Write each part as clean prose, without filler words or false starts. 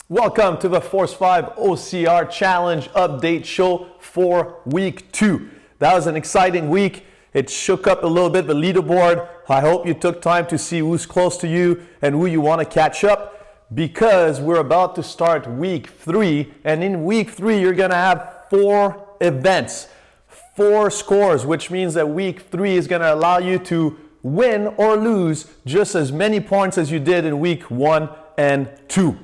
Welcome to the Force 5 OCR Challenge Update Show for Week 2. That was an exciting week. It shook up a little bit the leaderboard. I hope you took time to see who's close to you and who you want to catch up, because we're about to start Week 3. And in Week 3, you're going to have 4 events, 4 scores, which means that Week 3 is going to allow you to win or lose just as many points as you did in Week 1 and 2.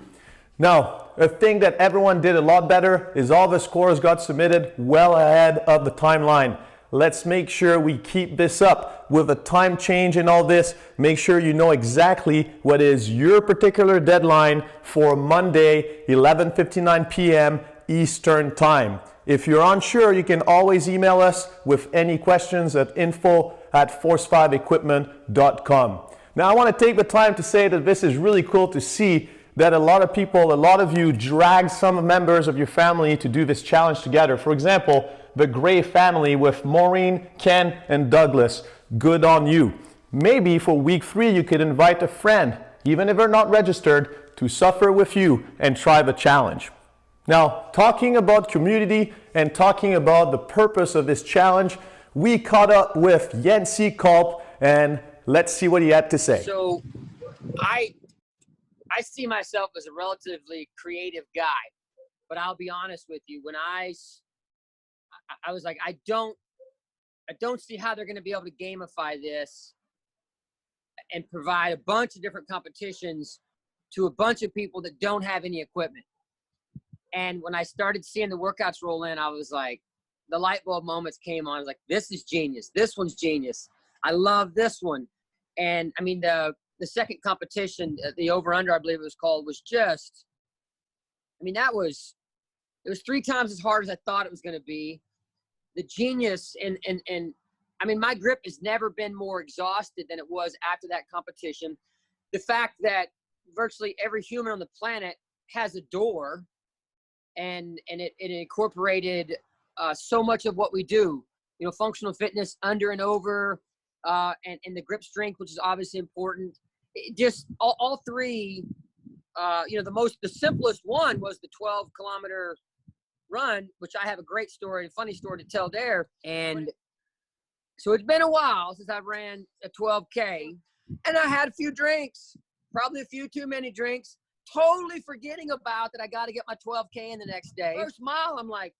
Now, a thing that everyone did a lot better is all the scores got submitted well ahead of the timeline. Let's make sure we keep this up with a time change in all this. Make sure you know exactly what is your particular deadline for Monday, 11:59 p.m. Eastern Time. If you're unsure, you can always email us with any questions at info@force5equipment.com. Now, I want to take the time to say that this is really cool to see that a lot of people, a lot of you drag some members of your family to do this challenge together. For example, the Gray family with Maureen, Ken, and Douglas. Good on you. Maybe for Week 3, you could invite a friend, even if they're not registered, to suffer with you and try the challenge. Now, talking about community and talking about the purpose of this challenge, we caught up with Yancey Culp, and let's see what he had to say. So I see myself as a relatively creative guy, but I'll be honest with you. When I was like, I don't see how they're going to be able to gamify this and provide a bunch of different competitions to a bunch of people that don't have any equipment. And when I started seeing the workouts roll in, I was like, the light bulb moments came on. I was like, this is genius. This one's genius. I love this one. And I mean, the second competition, the over-under, I believe it was called, was just, I mean, it was 3 times as hard as I thought it was going to be. The genius, and I mean, my grip has never been more exhausted than it was after that competition. The fact that virtually every human on the planet has a door, and it incorporated so much of what we do, you know, functional fitness, under and over, and the grip strength, which is obviously important. Just all 3, you know, the simplest one was the 12-kilometer run, which I have a great story, a funny story to tell there. And so it's been a while since I ran a 12K, and I had a few drinks, probably a few too many drinks, totally forgetting about that I got to get my 12K in the next day. First mile, I'm like,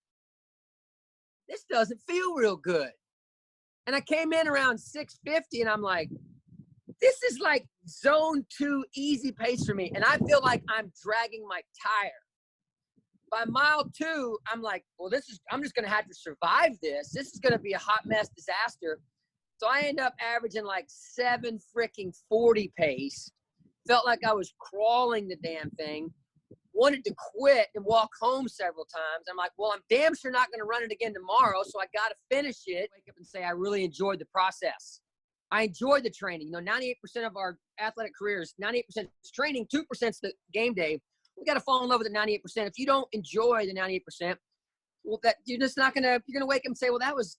this doesn't feel real good. And I came in around 6:50, and I'm like, this is like zone 2 easy pace for me. And I feel like I'm dragging my tire. By mile 2, I'm like, well, I'm just going to have to survive this. This is going to be a hot mess disaster. So I end up averaging like 7:40 pace. Felt like I was crawling the damn thing. Wanted to quit and walk home several times. I'm like, well, I'm damn sure not going to run it again tomorrow. So I got to finish it. Wake up and say, I really enjoyed the process. I enjoy the training. You know, 98% of our athletic careers, 98% is training, 2% is the game day. We got to fall in love with the 98%. If you don't enjoy the 98%, well, that you're just not gonna. You're gonna wake up and say, well, that was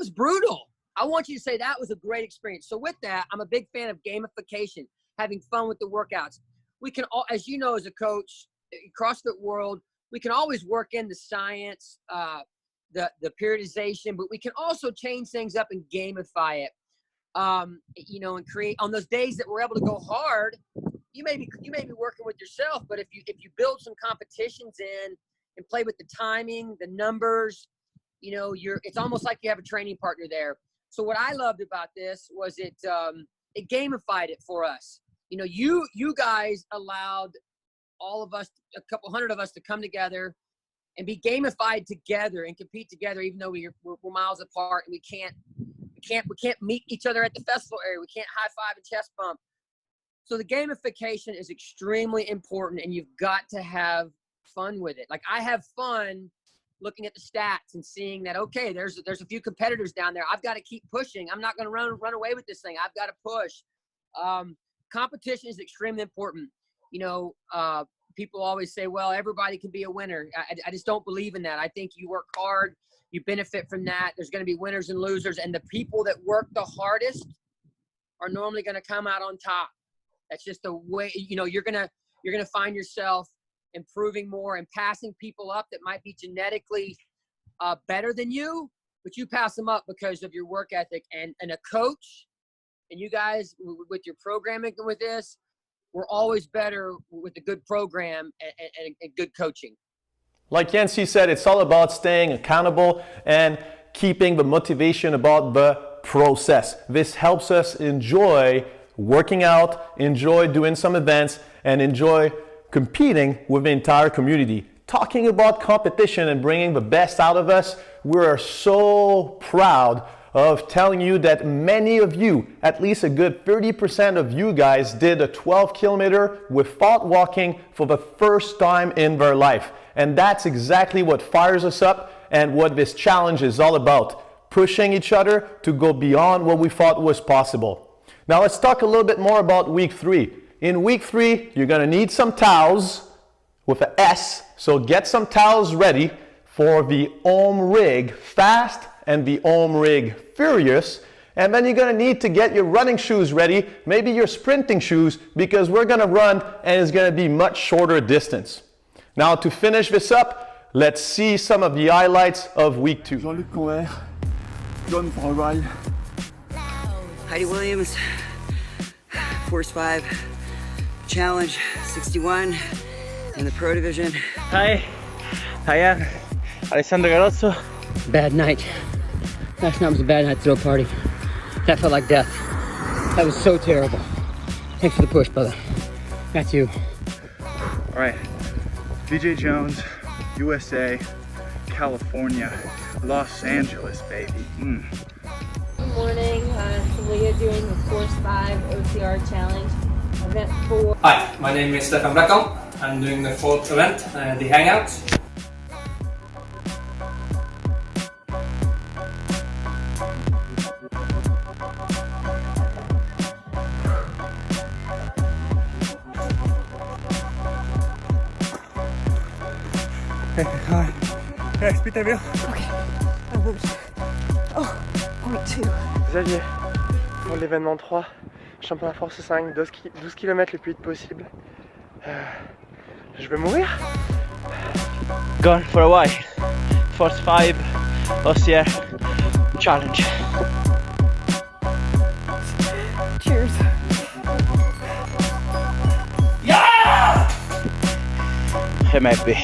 brutal. I want you to say that was a great experience. So with that, I'm a big fan of gamification, having fun with the workouts. We can all, as you know, as a coach, CrossFit world, we can always work in the science, the periodization, but we can also change things up and gamify it. You know, and create on those days that we're able to go hard. You may be working with yourself, but if you build some competitions in and play with the timing, the numbers, you know, it's almost like you have a training partner there. So what I loved about this was it gamified it for us. You know, you guys allowed all of us, a couple hundred of us, to come together and be gamified together and compete together, even though we're miles apart and we can't meet each other at the festival area. We can't high five and chest bump. So the gamification is extremely important, and you've got to have fun with it. Like, I have fun looking at the stats and seeing that, okay, there's a few competitors down there. I've got to keep pushing. I'm not going to run away with this thing. I've got to push. Competition is extremely important. You know, people always say, well, everybody can be a winner. I just don't believe in that. I think you work hard, you benefit from that. There's going to be winners and losers, and the people that work the hardest are normally going to come out on top. That's just the way, you know, you're going to you're going to find yourself improving more and passing people up that might be genetically better than you, but you pass them up because of your work ethic and a coach. And you guys, with your programming with this, we're always better with a good program and good coaching. Like Yancy said, it's all about staying accountable and keeping the motivation about the process. This helps us enjoy working out, enjoy doing some events, and enjoy competing with the entire community. Talking about competition and bringing the best out of us, we are so proud of telling you that many of you, at least a good 30% of you guys, did a 12-kilometer without walking for the first time in their life. And that's exactly what fires us up and what this challenge is all about. Pushing each other to go beyond what we thought was possible. Now let's talk a little bit more about week 3. In week 3, you're going to need some towels with an S. So get some towels ready for the Home Rig Fast and the Home Rig Furious. And then you're going to need to get your running shoes ready, maybe your sprinting shoes, because we're going to run and it's going to be much shorter distance. Now to finish this up, let's see some of the highlights of week 2. Jean-Luc Convert, John for a ride. Heidi Williams, Force 5, Challenge 61 in the Pro Division. Hi, I am Alessandro Garosso. Bad night. Last night was a bad night to throw a party. That felt like death. That was so terrible. Thanks for the push, brother. That's you. All right, VJ Jones, USA, California, Los Angeles, baby. Good morning, Celia doing the Force 5 OCR Challenge, event 4. Hi, my name is Stefan Blackham. I'm doing the 4th event, the Hangouts. Respirez bien. Ok, avance. Oh, point 2. Xavier, pour l'événement 3, championnat force 5, 12 km le plus vite possible. Je vais mourir. Gone for a while. Force 5, OCR, challenge. Cheers. Yeah! It might be.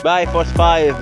Bye, Force 5.